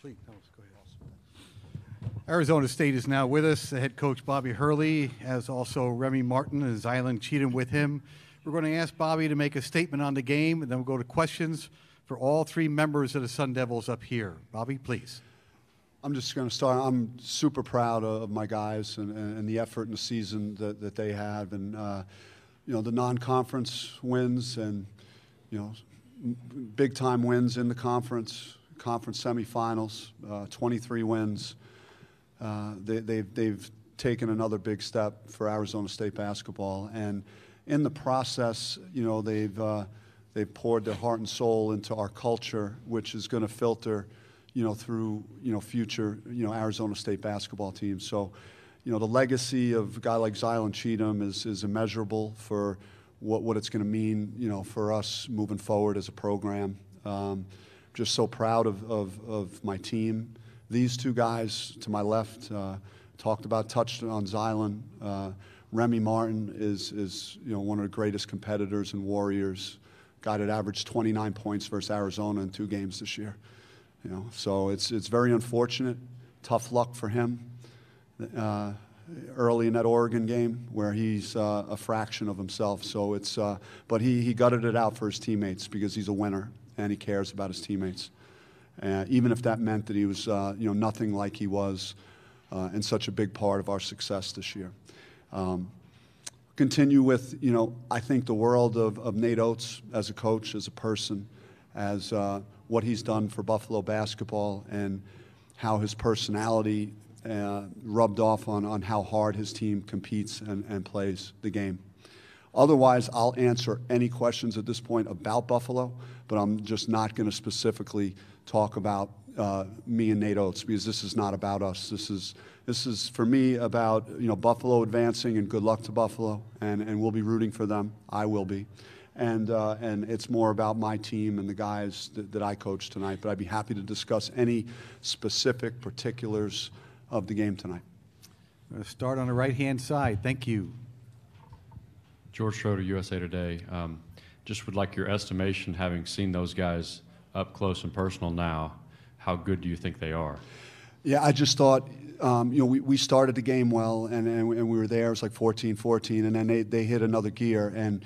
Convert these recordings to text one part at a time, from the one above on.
Please, go ahead. Arizona State is now with us. The head coach, Bobby Hurley, has also Remy Martin and Zylan Cheatham with him. We're going to ask Bobby to make a statement on the game, and then we'll go to questions for all three members of the Sun Devils up here. Bobby, please. I'm just going to start. I'm super proud of my guys and the effort in the season that they have, and the non-conference wins and big-time wins in the conference semifinals, 23 wins. They've taken another big step for Arizona State basketball, and in the process, they've poured their heart and soul into our culture, which is going to filter, through future Arizona State basketball teams. So, the legacy of a guy like Zylan Cheatham is immeasurable for what it's going to mean, for us moving forward as a program. Just so proud of my team. These two guys to my left touched on Zylan. Remy Martin is one of the greatest competitors and warriors. Guy that averaged 29 points versus Arizona in 2 games this year. So it's very unfortunate. Tough luck for him early in that Oregon game where he's a fraction of himself. So but he gutted it out for his teammates because he's a winner and he cares about his teammates. Even if that meant that he was nothing like he was and such a big part of our success this year. Continue with, I think the world of Nate Oates as a coach, as a person, as what he's done for Buffalo basketball and how his personality rubbed off on how hard his team competes and plays the game. Otherwise, I'll answer any questions at this point about Buffalo, but I'm just not going to specifically talk about me and Nate Oates because this is not about us. This is for me about Buffalo advancing, and good luck to Buffalo, and we'll be rooting for them. I will be, and it's more about my team and the guys that I coach tonight. But I'd be happy to discuss any specific particulars of the game tonight. I'm going to start on the right-hand side. Thank you. George Schroeder, USA Today. Just would like your estimation, having seen those guys up close and personal now, how good do you think they are? Yeah, I just thought, we started the game well, and we were there. It was like 14-14, and then they hit another gear. And,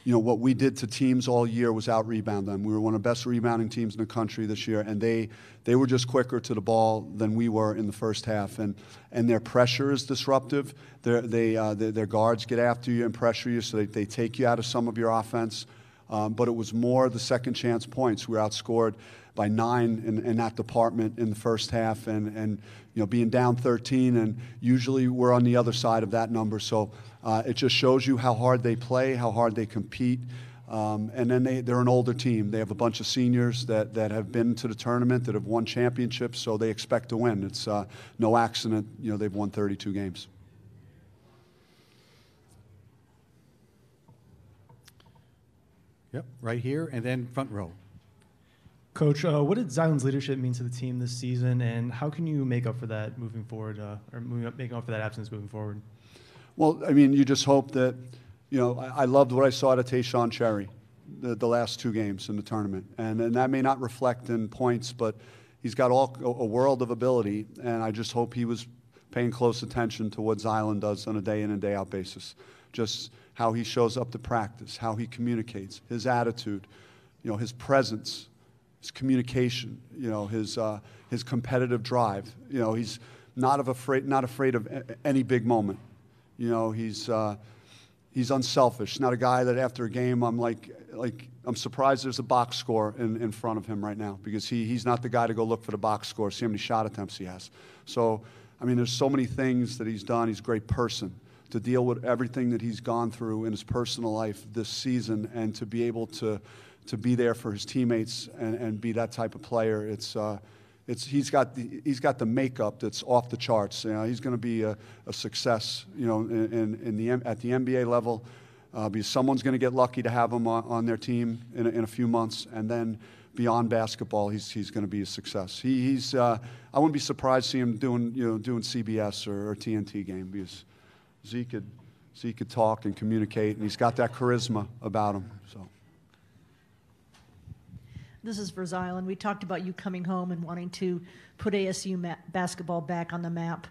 what we did to teams all year was out-rebound them. We were one of the best rebounding teams in the country this year, and they were just quicker to the ball than we were in the first half. And their pressure is disruptive. Their guards get after you and pressure you, so they take you out of some of your offense. But it was more the second chance points. We were outscored by 9 in that department in the first half, and being down 13, and usually we're on the other side of that number. So it just shows you how hard they play, how hard they compete, and then they're an older team. They have a bunch of seniors that have been to the tournament, that have won championships, so they expect to win. It's no accident, they've won 32 games. Yep, right here, and then front row. Coach, what did Zylan's leadership mean to the team this season, and how can you make up for that moving forward, making up for that absence moving forward? Well, I mean, you just hope that, I loved what I saw at Tayshaun Cherry the last 2 games in the tournament, and that may not reflect in points, but he's got a world of ability, and I just hope he was paying close attention to what Zylan does on a day in and day out basis. Just how he shows up to practice, how he communicates, his attitude, his presence, his communication, his competitive drive. He's not afraid of any big moment. He's unselfish. Not a guy that after a game I'm surprised there's a box score in front of him right now, because he's not the guy to go look for the box score, see how many shot attempts he has. So, I mean, there's so many things that he's done. He's a great person to deal with everything that he's gone through in his personal life this season, and to be able to be there for his teammates and be that type of player. He's got the makeup that's off the charts. He's going to be a success, at the NBA level, because someone's going to get lucky to have him on their team in a few months, and then beyond basketball, he's going to be a success. I wouldn't be surprised to see him doing CBS or TNT game, because Zeke could talk and communicate, and he's got that charisma about him. So. This is for Zylan. We talked about you coming home and wanting to put ASU basketball back on the map.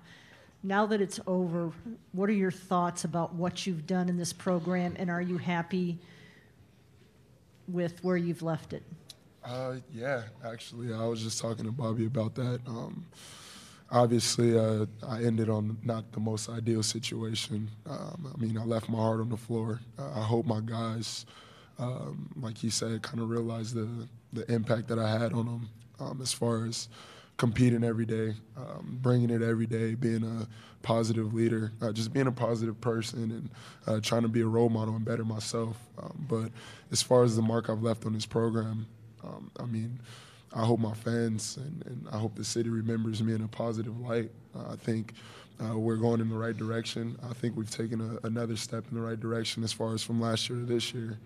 Now that it's over, what are your thoughts about what you've done in this program, and are you happy with where you've left it? Yeah, actually, I was just talking to Bobby about that. Obviously, I ended on not the most ideal situation. I mean, I left my heart on the floor. I hope my guys, like he said, kind of realized the impact that I had on them as far as competing every day, bringing it every day, being a positive leader, just being a positive person and trying to be a role model and better myself. But as far as the mark I've left on this program, I mean, I hope my fans and I hope the city remembers me in a positive light. I think we're going in the right direction. I think we've taken another step in the right direction as far as from last year to this year.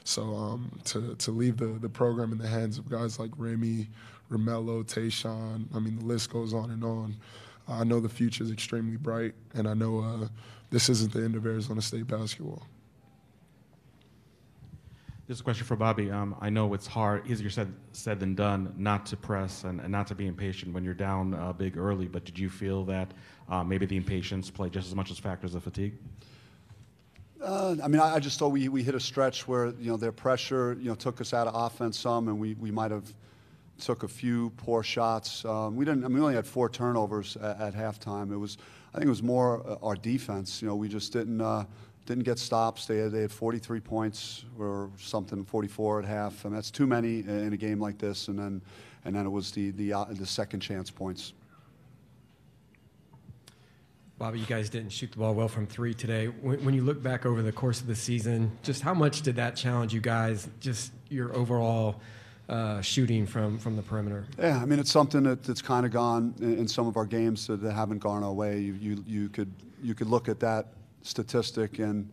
So to leave the program in the hands of guys like Remy, Romello, Tayshaun, I mean, the list goes on and on. I know the future is extremely bright, and I know this isn't the end of Arizona State basketball. This is a question for Bobby. I know it's hard, easier said than done, not to press and not to be impatient when you're down big early, but did you feel that maybe the impatience played just as much as factors of fatigue? I mean, I just thought we hit a stretch where, their pressure, took us out of offense some, and we might have took a few poor shots. We only had 4 turnovers at halftime. I think it was more our defense. We just didn't get stops. They had 43 points or something, 44 at half, and that's too many in a game like this. And then it was the second chance points. Bobby, you guys didn't shoot the ball well from 3 today. When you look back over the course of the season, just how much did that challenge you guys, just your overall shooting from the perimeter? Yeah, I mean, it's something that's kind of gone in some of our games that haven't gone our way. You could look at that statistic, and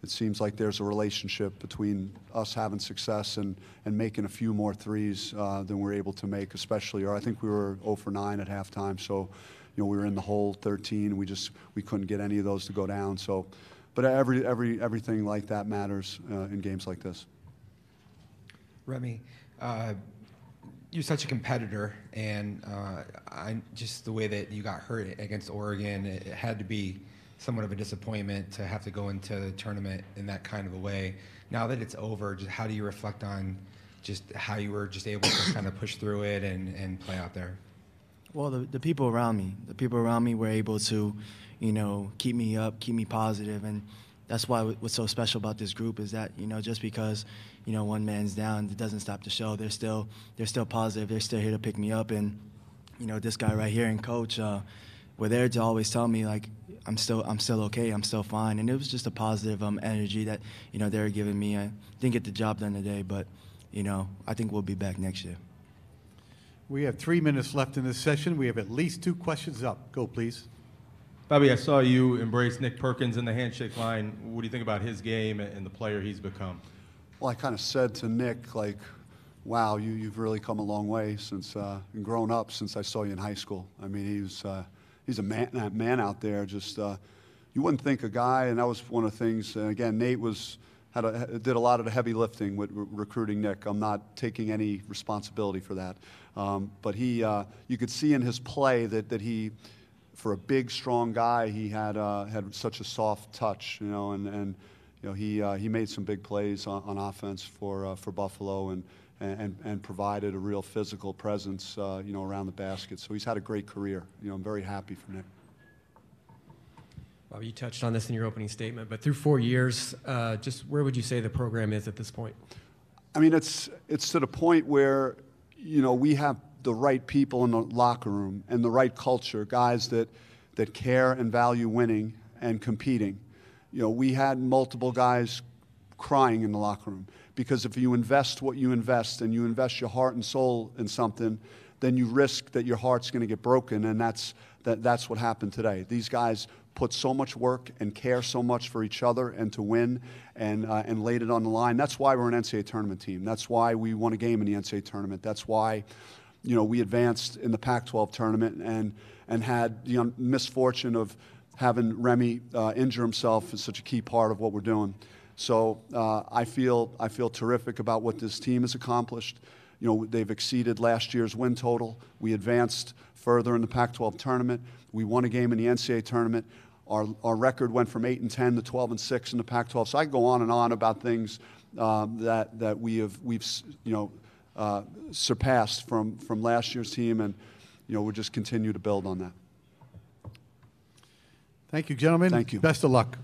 it seems like there's a relationship between us having success and making a few more threes than we're able to make, especially, or I think we were 0 for 9 at halftime, so we were in the hole 13. We couldn't get any of those to go down. So, but everything like that matters in games like this. Remy, you're such a competitor, and just the way that you got hurt against Oregon, it had to be somewhat of a disappointment to have to go into the tournament in that kind of a way. Now that it's over, just how do you reflect on just how you were just able to kind of push through it and play out there? Well, the people around me were able to, keep me up, keep me positive, and that's why what's so special about this group is that, just because, one man's down, it doesn't stop the show. They're still positive. They're still here to pick me up, and, this guy right here and Coach, were there to always tell me, like, I'm still okay, I'm still fine, and it was just a positive energy that, they were giving me. I didn't get the job done today, but, I think we'll be back next year. We have 3 minutes left in this session. We have at least 2 questions up. Go, please. Bobby, I saw you embrace Nick Perkins in the handshake line. What do you think about his game and the player he's become? Well, I kind of said to Nick, like, wow, you've really come a long way since and grown up since I saw you in high school. I mean, he's a man out there. Just you wouldn't think a guy, and that was one of the things. And again, Nate did a lot of the heavy lifting with recruiting Nick. I'm not taking any responsibility for that. But you could see in his play that he, for a big, strong guy, he had such a soft touch, and he made some big plays on offense for Buffalo and provided a real physical presence, around the basket. So he's had a great career. I'm very happy for Nick. Well, you touched on this in your opening statement, but through 4 years, just where would you say the program is at this point? I mean, it's to the point where, we have the right people in the locker room and the right culture, guys that care and value winning and competing. We had multiple guys crying in the locker room because if you invest what you invest and you invest your heart and soul in something, then you risk that your heart's going to get broken, and that's what happened today. These guys put so much work and care so much for each other and to win and laid it on the line. That's why we're an NCAA tournament team. That's why we won a game in the NCAA tournament. That's why, we advanced in the Pac-12 tournament and had the misfortune of having Remy injure himself is such a key part of what we're doing. So I feel terrific about what this team has accomplished. You know, they've exceeded last year's win total. We advanced further in the Pac-12 tournament. We won a game in the NCAA tournament. Our record went from 8-10 to 12-6 in the Pac-12. So I can go on and on about things that we've surpassed from last year's team, and we'll just continue to build on that. Thank you, gentlemen. Thank you. Best of luck.